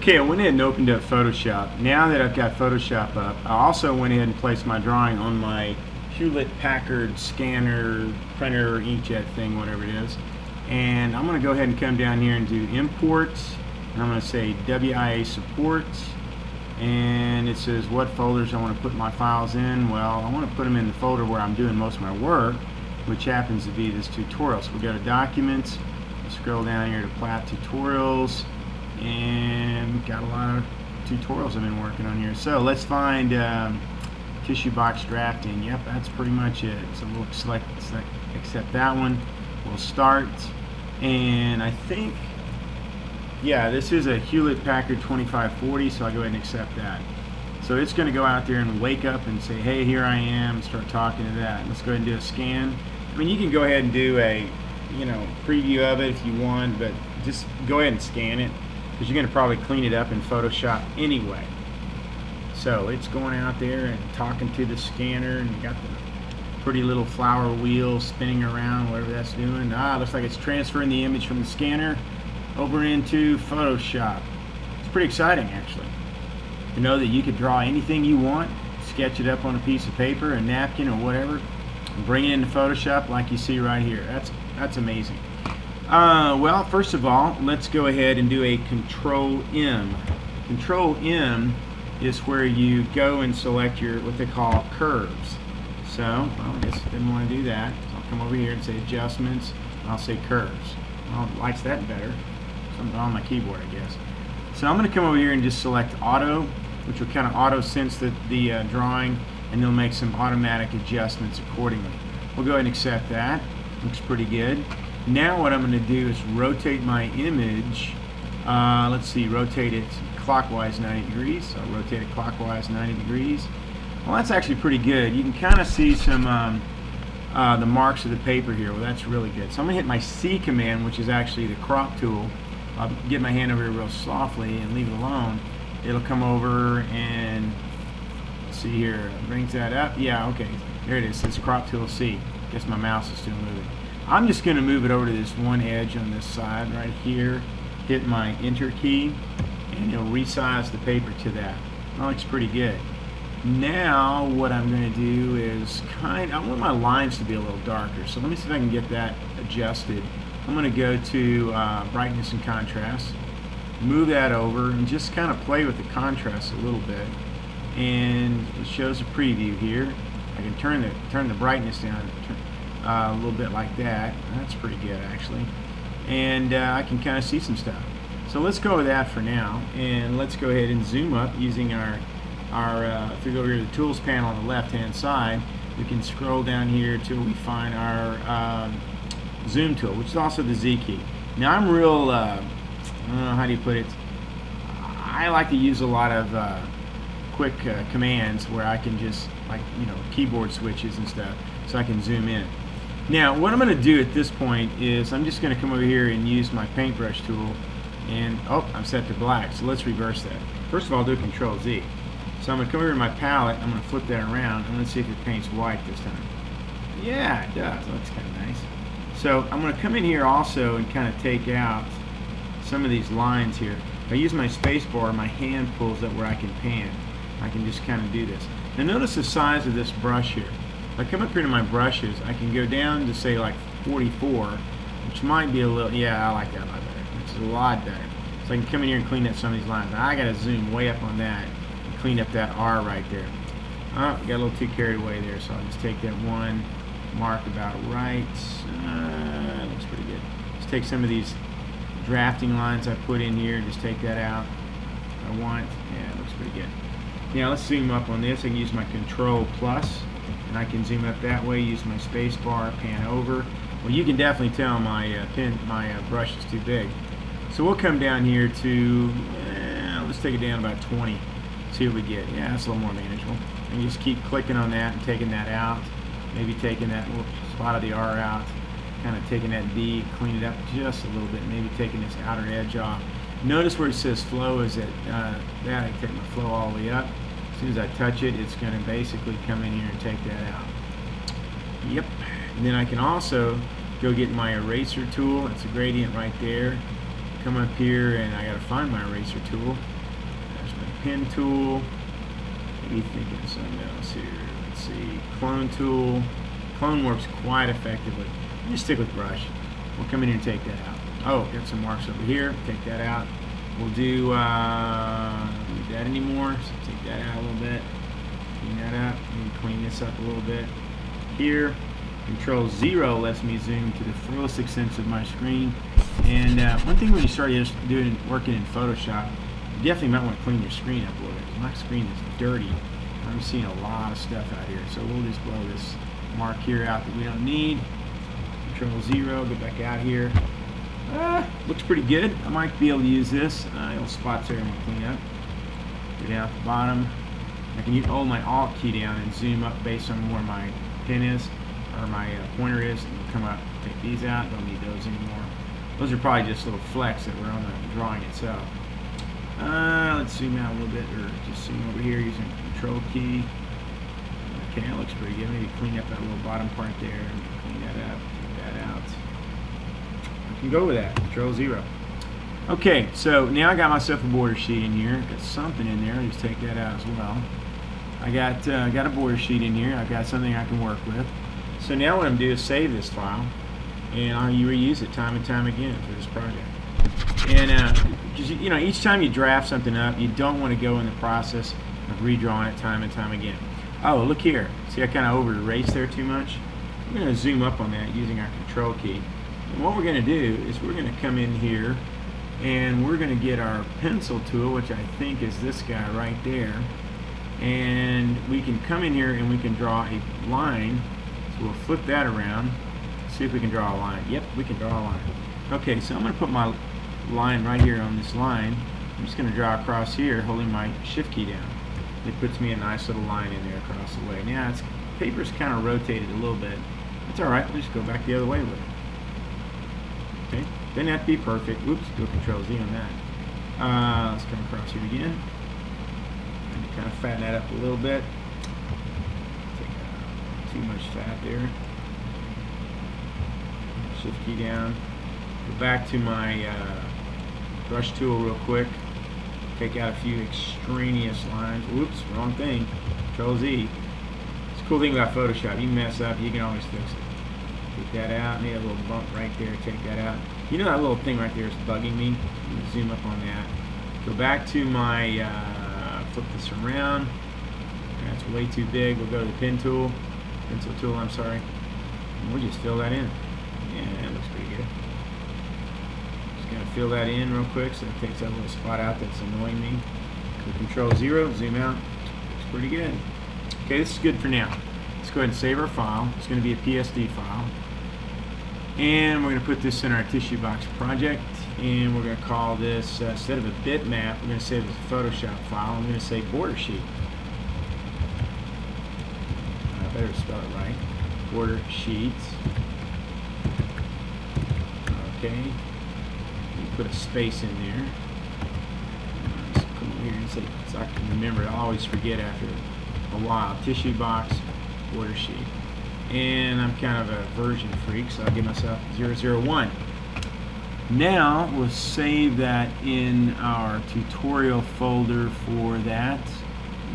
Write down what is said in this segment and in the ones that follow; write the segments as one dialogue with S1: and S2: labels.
S1: Okay, I went ahead and opened up Photoshop. Now that I've got Photoshop up, I also went ahead and placed my drawing on my Hewlett-Packard scanner, printer, inkjet thing, whatever it is. And I'm going to go ahead and come down here and do imports. And I'm going to say WIA supports. And it says what folders I want to put my files in. Well, I want to put them in the folder where I'm doing most of my work, which happens to be this tutorial. So we go to Documents, scroll down here to Plat Tutorials, and got a lot of tutorials I've been working on here. So let's find tissue box drafting. Yep, that's pretty much it. So we'll select accept that one. We'll start, and I think, yeah, this is a Hewlett-Packard 2540, so I'll go ahead and accept that. So it's going to go out there and wake up and say, hey, here I am, start talking to that. Let's go ahead and do a scan. I mean, you can go ahead and do a preview of it if you want, but just go ahead and scan it, because you're going to probably clean it up in Photoshop anyway. So it's going out there and talking to the scanner, and you got the pretty little flower wheel spinning around, whatever that's doing. Looks like it's transferring the image from the scanner over into Photoshop. It's pretty exciting, actually, to know that you could draw anything you want, sketch it up on a piece of paper, a napkin, or whatever, and bring it into Photoshop like you see right here. That's amazing. Well, first of all, let's go ahead and do a Control M. Control M is where you go and select your what they call curves. So, well, I guess I didn't want to do that. So I'll come over here and say Adjustments, and I'll say Curves. Well, it likes that better. Something on my keyboard, I guess. So I'm going to come over here and just select Auto, which will kind of auto-sense the drawing, and they'll make some automatic adjustments accordingly. We'll go ahead and accept that. Looks pretty good. Now what I'm going to do is rotate my image. Let's see, rotate it clockwise 90 degrees. So I'll rotate it clockwise 90 degrees. Well, that's actually pretty good. You can kind of see some the marks of the paper here. Well, that's really good. So I'm going to hit my C command, which is actually the crop tool. I'll get my hand over here real softly and leave it alone. It'll come over and, let's see here, brings that up. Yeah, okay, there it is. It says crop tool C. Guess my mouse is still moving. I'm just going to move it over to this one edge on this side right here. Hit my Enter key, and it'll resize the paper to that. That looks pretty good. Now what I'm going to do is I want my lines to be a little darker. So let me see if I can get that adjusted. I'm going to go to brightness and contrast, move that over, and just kind of play with the contrast a little bit. And it shows a preview here. I can turn the brightness down a little bit like that. That's pretty good, actually. And I can kind of see some stuff. So let's go with that for now, and let's go ahead and zoom up using our if we go over here to the Tools panel on the left-hand side, we can scroll down here till we find our Zoom tool, which is also the Z key. Now I'm real, I don't know, how do you put it? I like to use a lot of quick commands where I can just, like, keyboard switches and stuff, so I can zoom in. Now what I'm going to do at this point is I'm just going to come over here and use my paintbrush tool, and I'm set to black, so let's reverse that. First of all, I'll do Control Z. So I'm going to come over to my palette, I'm going to flip that around, and let's see if it paints white this time. Yeah, it does. That looks kind of nice. So I'm going to come in here also and kind of take out some of these lines here. If I use my space bar, my hand pulls up where I can pan. I can just kind of do this. Now notice the size of this brush here. If I come up here to my brushes, I can go down to say like 44, which might be a little, yeah, I like that a lot better. It's a lot better. So I can come in here and clean up some of these lines. Now I got to zoom way up on that. Clean up that R right there. Got a little too carried away there, so I'll just take that one mark about right. Looks pretty good. Just take some of these drafting lines I put in here and just take that out. Yeah, it looks pretty good. Now let's zoom up on this. I can use my Control plus, and I can zoom up that way, use my space bar, pan over. Well, you can definitely tell my brush is too big. So we'll come down here to, let's take it down about 20. See what we get. Yeah, that's a little more manageable. And you just keep clicking on that and taking that out. Maybe taking that little spot of the R out. Kind of taking that D, clean it up just a little bit. Maybe taking this outer edge off. Notice where it says flow is that I take my flow all the way up. As soon as I touch it, it's going to basically come in here and take that out. Yep. And then I can also go get my eraser tool. That's a gradient right there. Come up here, and I got to find my eraser tool. pen tool. Maybe thinking of something else here. Let's see. Clone tool. Clone works quite effectively. Just stick with brush. We'll come in here and take that out. Oh, got some marks over here. Take that out. We'll do don't need that anymore. So take that out a little bit. Clean that up. Maybe clean this up a little bit. Here, Control 0 lets me zoom to the furthest extent of my screen. And one thing when you start working in Photoshop, you definitely might want to clean your screen up a little bit. My screen is dirty. I'm seeing a lot of stuff out here. So we'll just blow this mark here out that we don't need. Control 0, go back out here. Looks pretty good. I might be able to use this. Little spots there I want to clean up. Go down at the bottom. I can hold my Alt key down and zoom up based on where my pen is, or my pointer is. And come up, take these out. Don't need those anymore. Those are probably just little flecks that were on the drawing itself. Let's zoom out a little bit, or just zoom over here using Control key. Okay, that looks pretty good. Maybe clean up that little bottom part there. Clean that up. Take that out. I can go with that. Control 0. Okay, so now I got myself a border sheet in here. Got something in there. I'll just take that out as well. I got a border sheet in here. I've got something I can work with. So now what I'm doing is save this file, and I'll reuse it time and time again for this project. And you know, each time you draft something up, you don't want to go in the process of redrawing it time and time again. Oh, look here. See, I kind of over erased there too much. We're going to zoom up on that using our Control key. And what we're going to do is we're going to come in here and we're going to get our pencil tool, which I think is this guy right there. And we can come in here and we can draw a line. So we'll flip that around, see if we can draw a line. Yep, we can draw a line. Okay, so I'm going to put my line right here on this line. I'm just going to draw across here holding my Shift key down. It puts me a nice little line in there across the way. Now, paper's kind of rotated a little bit. That's alright, we'll just go back the other way with it. Okay, doesn't have to be perfect. Whoops, go Control Z on that. Let's come across here again. And kind of fatten that up a little bit. Take out too much fat there. Shift key down. Go back to my brush tool real quick. Take out a few extraneous lines. Whoops, wrong thing. Control Z. It's a cool thing about Photoshop. You mess up, you can always fix it. Take that out. Maybe a little bump right there. Take that out. You know that little thing right there is bugging me. Zoom up on that. Go back to my, flip this around. That's way too big. We'll go to the pencil tool, I'm sorry. And we'll just fill that in. Yeah, that looks pretty good. Just gonna fill that in real quick so it takes that little spot out that's annoying me. Go Control 0, zoom out. Looks pretty good. Okay, this is good for now. Let's go ahead and save our file. It's going to be a PSD file. And we're going to put this in our tissue box project. And we're going to call this, instead of a bitmap, we're going to save it as a Photoshop file. I'm going to say border sheet. I better spell it right. Border sheet. Okay. You put a space in there. Let's come over here and say, so I can remember. I always forget after a while. Tissue box, border sheet. And I'm kind of a version freak, so I'll give myself 001. Now we'll save that in our tutorial folder for that.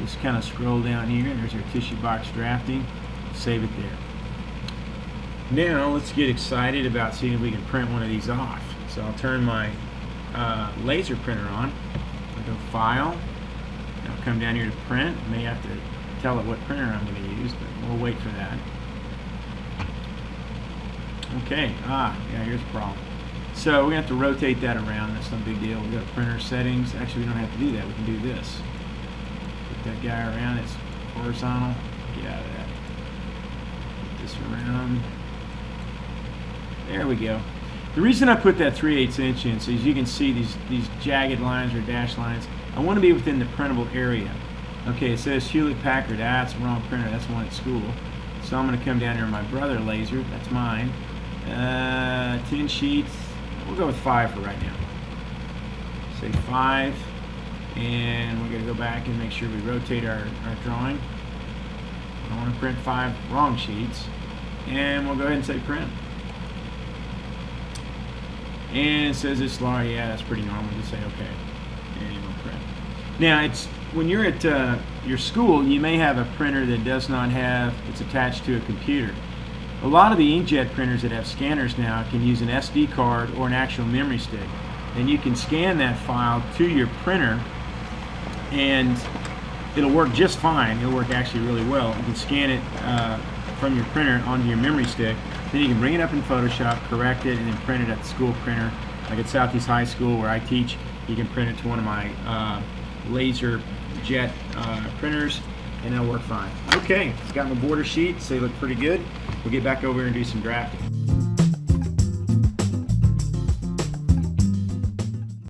S1: Just kind of scroll down here. There's our tissue box drafting. Save it there. Now let's get excited about seeing if we can print one of these off. So I'll turn my laser printer on. I'll go File. I'll come down here to Print. I may have to tell it what printer I'm going to use, but we'll wait for that. Okay, yeah, here's the problem. So we're going to have to rotate that around. That's no big deal. We've got printer settings. Actually, we don't have to do that. We can do this. Put that guy around. It's horizontal. Get out of that. Put this around. There we go. The reason I put that 3/8 inch in, so as you can see these jagged lines or dashed lines, I want to be within the printable area. Okay, it says Hewlett Packard. That's the wrong printer. That's the one at school. So I'm going to come down here to my brother laser. That's mine. 10 sheets. We'll go with 5 for right now. Say 5. And we're going to go back and make sure we rotate our drawing. I want to print 5 wrong sheets. And we'll go ahead and say print. And it says it's large. Yeah, that's pretty normal. Just say okay. And we'll print. Now, when you're at your school, you may have a printer that does not have, it's attached to a computer. A lot of the inkjet printers that have scanners now can use an SD card or an actual memory stick. And you can scan that file to your printer and it'll work just fine. It'll work actually really well. You can scan it from your printer onto your memory stick. Then you can bring it up in Photoshop, correct it, and then print it at the school printer. Like at Southeast High School where I teach, you can print it to one of my laser jet printers, and it'll work fine. Okay, it's got my border sheets. They look pretty good. We'll get back over and do some drafting.